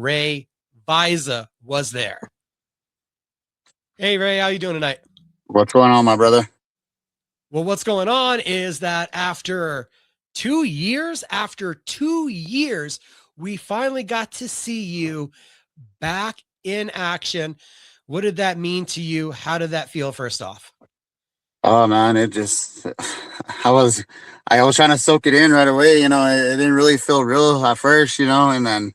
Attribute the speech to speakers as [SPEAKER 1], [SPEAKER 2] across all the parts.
[SPEAKER 1] Ray Vaiza was there. Hey, Ray, how you doing tonight?
[SPEAKER 2] What's going on, my brother?
[SPEAKER 1] Well, what's going on is that after 2 years, we finally got to see you back in action. What did that mean to you? How did that feel, first off?
[SPEAKER 2] Oh man, it just I was I was trying to soak it in right away. It didn't really feel real at first, and then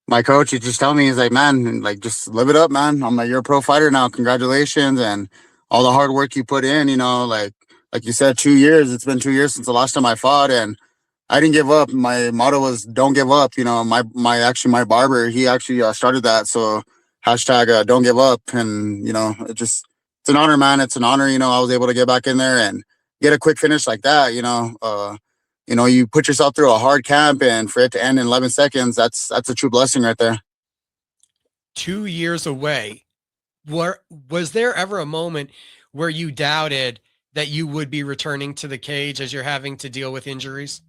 [SPEAKER 2] my coach he just told me, he's like, man, like just live it up, man. I'm like, you're a pro fighter now. Congratulations, and all the hard work you put in. Like you said, 2 years. It's been 2 years since the last time I fought, and I didn't give up. My motto was "Don't give up." My barber, he actually started that. So hashtag Don't give up, and it's an honor, man. It's an honor. I was able to get back in there and get a quick finish like that. You put yourself through a hard camp, and for it to end in 11 seconds, that's a true blessing right there.
[SPEAKER 1] 2 years away. Was there ever a moment where you doubted that you would be returning to the cage as you're having to deal with injuries?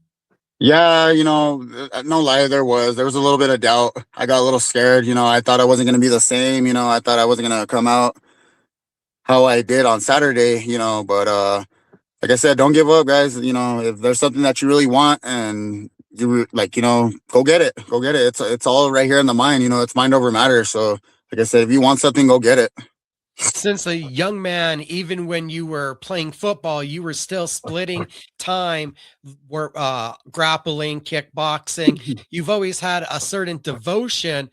[SPEAKER 2] Yeah, no lie, there was a little bit of doubt. I got a little scared. I thought I wasn't gonna be the same. I thought I wasn't gonna come out how I did on Saturday. But like I said, don't give up, guys. If there's something that you really want and go get it. Go get it. It's all right here in the mind. It's mind over matter. So like I said, if you want something, go get it.
[SPEAKER 1] Since a young man, even when you were playing football, you were still splitting time, were grappling, kickboxing. You've always had a certain devotion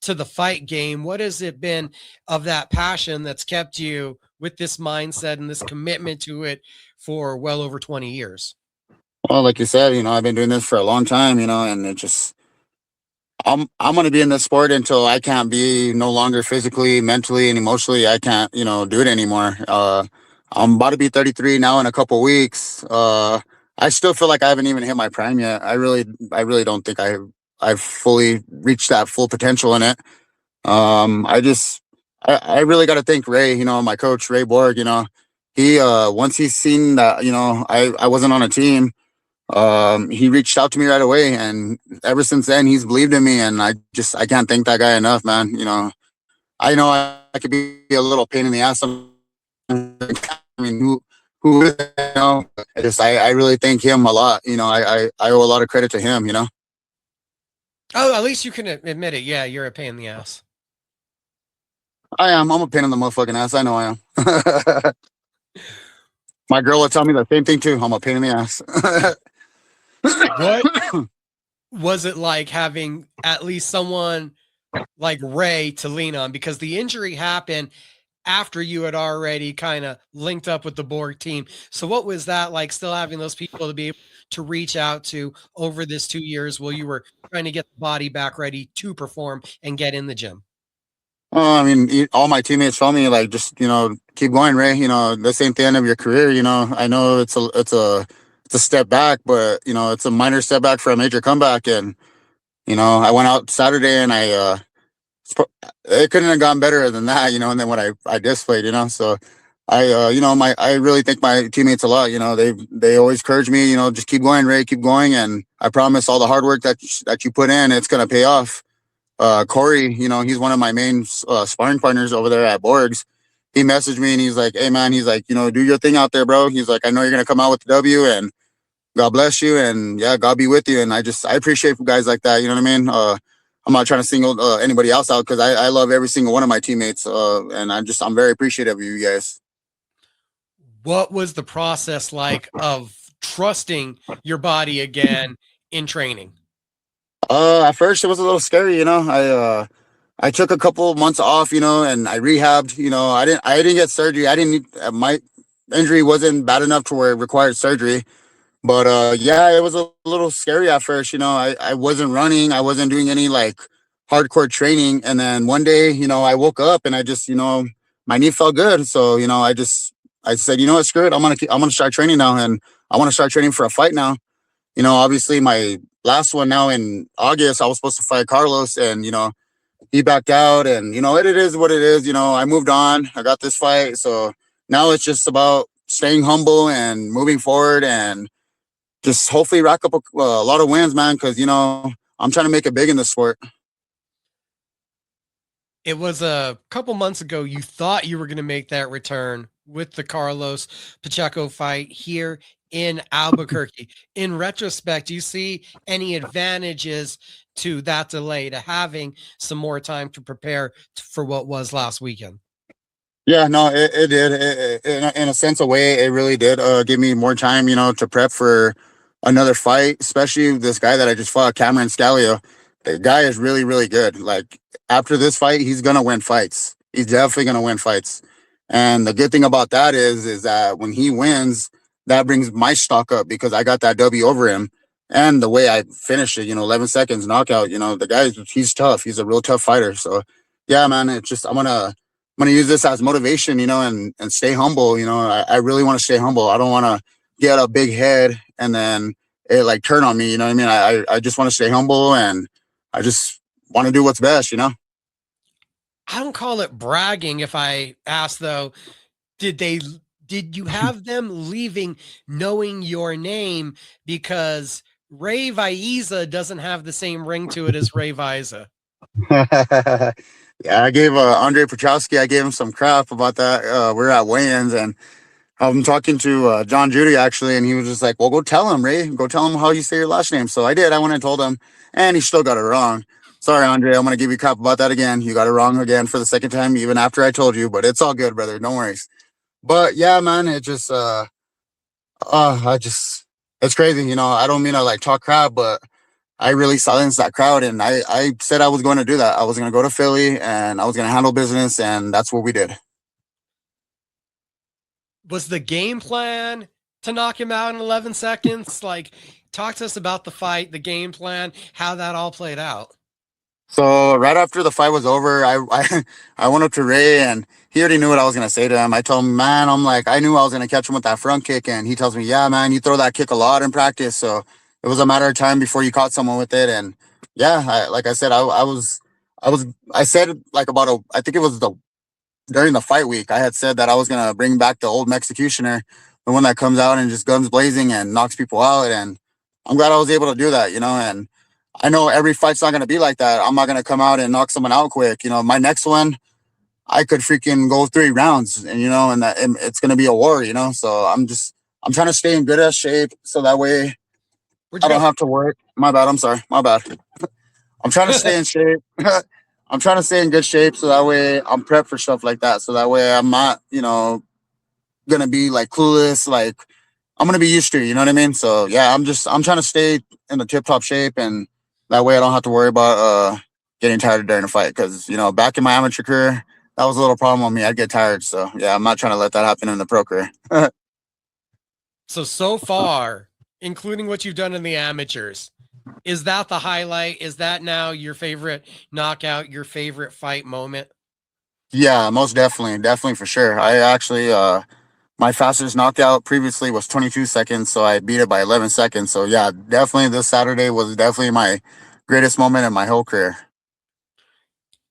[SPEAKER 1] to the fight game. What has it been of that passion that's kept you with this mindset and this commitment to it for well over 20 years?
[SPEAKER 2] Well, like you said, I've been doing this for a long time, and it just I'm gonna be in this sport until I can't be no longer physically, mentally, and emotionally. I can't, do it anymore. I'm about to be 33 now in a couple weeks. I still feel like I haven't even hit my prime yet. I really don't think I've fully reached that full potential in it. I really got to thank Ray. My coach Ray Borg. He once he's seen that I wasn't on a team, he reached out to me right away, and ever since then he's believed in me, and I can't thank that guy enough, man. I know I could be a little pain in the ass sometimes. I mean, who is it, I really thank him a lot. I owe a lot of credit to him.
[SPEAKER 1] Oh, at least you can admit it. Yeah, you're a pain in the ass.
[SPEAKER 2] I'm a pain in the motherfucking ass. I know I am. My girl will tell me the same thing too. I'm a pain in the ass.
[SPEAKER 1] What was it like having at least someone like Ray to lean on? Because the injury happened after you had already kind of linked up with the Borg team. So what was that like, still having those people to be able to reach out to over this 2 years while you were trying to get the body back ready to perform and get in the gym?
[SPEAKER 2] I mean, all my teammates told me like, just keep going, Ray. This ain't the end of your career. I know it's a step back, but it's a minor step back for a major comeback. And I went out Saturday, and it couldn't have gone better than that. And then what I displayed. So I really thank my teammates a lot. They always encourage me. Just keep going, Ray, keep going, and I promise all the hard work that you put in, it's gonna pay off. Corey, he's one of my main sparring partners over there at Borg's. He messaged me, and he's like, "Hey man," he's like, "do your thing out there, bro." He's like, "I know you're gonna come out with the W, and God bless you, and yeah, God be with you." And I appreciate guys like that. You know what I mean? I'm not trying to single anybody else out, because I love every single one of my teammates, and I'm very appreciative of you guys.
[SPEAKER 1] What was the process like of trusting your body again in training?
[SPEAKER 2] At first it was a little scary. I took a couple of months off, and I rehabbed. I didn't get surgery. I didn't need my injury wasn't bad enough to where it required surgery. But yeah, it was a little scary at first. I wasn't running. I wasn't doing any like hardcore training. And then one day, I woke up, and I just, my knee felt good. So, I said, what, screw it. I'm gonna start training now, and I want to start training for a fight now. Obviously my last one now in August, I was supposed to fight Carlos, and he backed out, and it is what it is. I moved on. I got this fight, so now it's just about staying humble and moving forward, and just hopefully rack up a lot of wins, man. Because I'm trying to make it big in the sport.
[SPEAKER 1] It was a couple months ago. You thought you were going to make that return with the Carlos Pacheco fight here in Albuquerque. In retrospect, do you see any advantages to that delay, to having some more time to prepare for what was last weekend?
[SPEAKER 2] Yeah, no, it did. In a sense, a way, it really did give me more time, to prep for another fight, especially this guy that I just fought, Cameron Scalio. The guy is really, really good. Like, after this fight, he's gonna win fights. He's definitely gonna win fights. And the good thing about that is that when he wins, that brings my stock up because I got that W over him. And the way I finished it, 11 seconds knockout, the guy, he's tough. He's a real tough fighter. So, yeah, man, it's just, I'm gonna use this as motivation, and stay humble. I really want to stay humble. I don't want to get a big head and then it like turn on me. You know what I mean? I just want to stay humble and I just want to do what's best.
[SPEAKER 1] I don't call it bragging if I ask though, did they did you have them leaving knowing your name because Ray Vaiza doesn't have the same ring to it as Ray Vaiza?
[SPEAKER 2] Yeah, I gave Andre Petrowski, I gave him some crap about that. We're at weigh-ins and I'm talking to John Judy actually, and he was just like, "Well, go tell him, Ray. Go tell him how you say your last name." So I did. I went and told him, and he still got it wrong. Sorry, Andre. I'm gonna give you crap about that again. You got it wrong again for the second time, even after I told you. But it's all good, brother. No worries. But yeah, man, it just I just it's crazy. I don't mean to like talk crap, but I really silenced that crowd, and I said I was going to do that. I was going to go to Philly, and I was going to handle business, and that's what we did.
[SPEAKER 1] Was the game plan to knock him out in 11 seconds? Like, talk to us about the fight, the game plan, how that all played out.
[SPEAKER 2] So right after the fight was over, I went up to Ray and he already knew what I was gonna say to him. I told him, man, I'm like, I knew I was gonna catch him with that front kick, and he tells me, yeah, man, you throw that kick a lot in practice, so it was a matter of time before you caught someone with it. And yeah, like I said, I said like I think it was during the fight week, I had said that I was gonna bring back the old Executioner, the one that comes out and just guns blazing and knocks people out. And I'm glad I was able to do that, and I know every fight's not gonna be like that. I'm not gonna come out and knock someone out quick. My next one, I could freaking go 3 rounds, and that and it's gonna be a war. So I'm trying to stay in good ass shape so that way
[SPEAKER 1] Where'd
[SPEAKER 2] I
[SPEAKER 1] you
[SPEAKER 2] don't
[SPEAKER 1] go?
[SPEAKER 2] have to work. My bad. I'm sorry. My bad. I'm trying to stay in shape. I'm trying to stay in good shape so that way I'm prepped for stuff like that. So that way I'm not, gonna be like clueless. Like I'm gonna be used to it, you know what I mean? So yeah, I'm trying to stay in the tip top shape, and that way I don't have to worry about getting tired during a fight. Because back in my amateur career, that was a little problem with me. I'd get tired. So yeah, I'm not trying to let that happen in the pro career.
[SPEAKER 1] So far, including what you've done in the amateurs, is that the highlight? Is that now your favorite knockout, your favorite fight moment?
[SPEAKER 2] Yeah, most definitely, definitely for sure. I actually my fastest knockout previously was 22 seconds, so I beat it by 11 seconds. So yeah, definitely this Saturday was definitely my greatest moment in my whole career.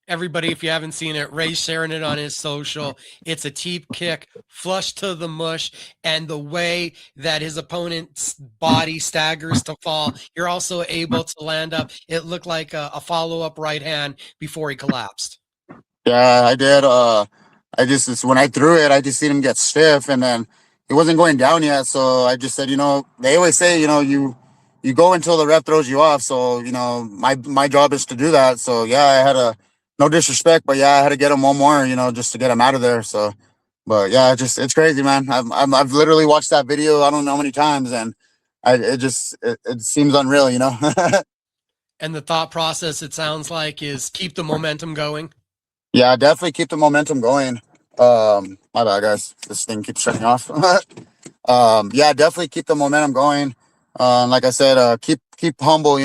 [SPEAKER 1] Everybody, if you haven't seen it, Ray's sharing it on his social. It's a teep kick, flush to the mush, and the way that his opponent's body staggers to fall, you're also able to land up. It looked like a follow-up right hand before he collapsed.
[SPEAKER 2] Yeah, I did. It's when I threw it, I just seen him get stiff, and then he wasn't going down yet. So I just said, they always say, you go until the ref throws you off. So my job is to do that. So yeah, I had no disrespect, but yeah, I had to get him one more, just to get him out of there. So, but yeah, it's crazy, man. I've literally watched that video I don't know how many times, and it seems unreal.
[SPEAKER 1] And the thought process, it sounds like, is keep the momentum going.
[SPEAKER 2] Yeah, definitely keep the momentum going. My bad, guys. This thing keeps shutting off. Yeah, definitely keep the momentum going. Like I said, keep humble.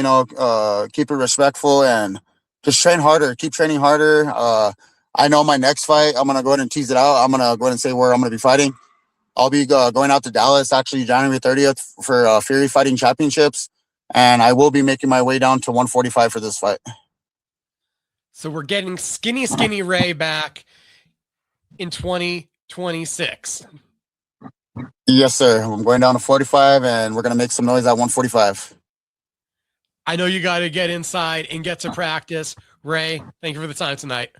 [SPEAKER 2] Keep it respectful and just train harder. Keep training harder. I know my next fight. I'm gonna go ahead and tease it out. I'm gonna go ahead and say where I'm gonna be fighting. I'll be going out to Dallas actually January 30th for Fury Fighting Championships, and I will be making my way down to 145 for this fight.
[SPEAKER 1] So we're getting skinny Ray back in 2026.
[SPEAKER 2] Yes, sir. I'm going down to 45, and we're gonna make some noise at 145.
[SPEAKER 1] I know you got to get inside and get to practice. Ray, thank you for the time tonight.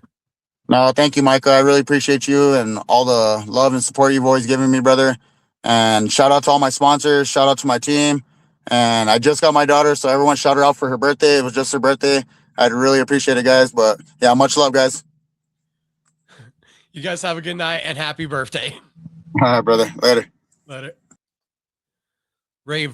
[SPEAKER 2] No, thank you, Micah. I really appreciate you and all the love and support you've always given me, brother. And shout out to all my sponsors. Shout out to my team. And I just got my daughter, so everyone shout her out for her birthday. It was just her birthday. I'd really appreciate it, guys. But yeah, much love, guys.
[SPEAKER 1] You guys have a good night and happy birthday.
[SPEAKER 2] All right, brother. Later.
[SPEAKER 1] Later. Ray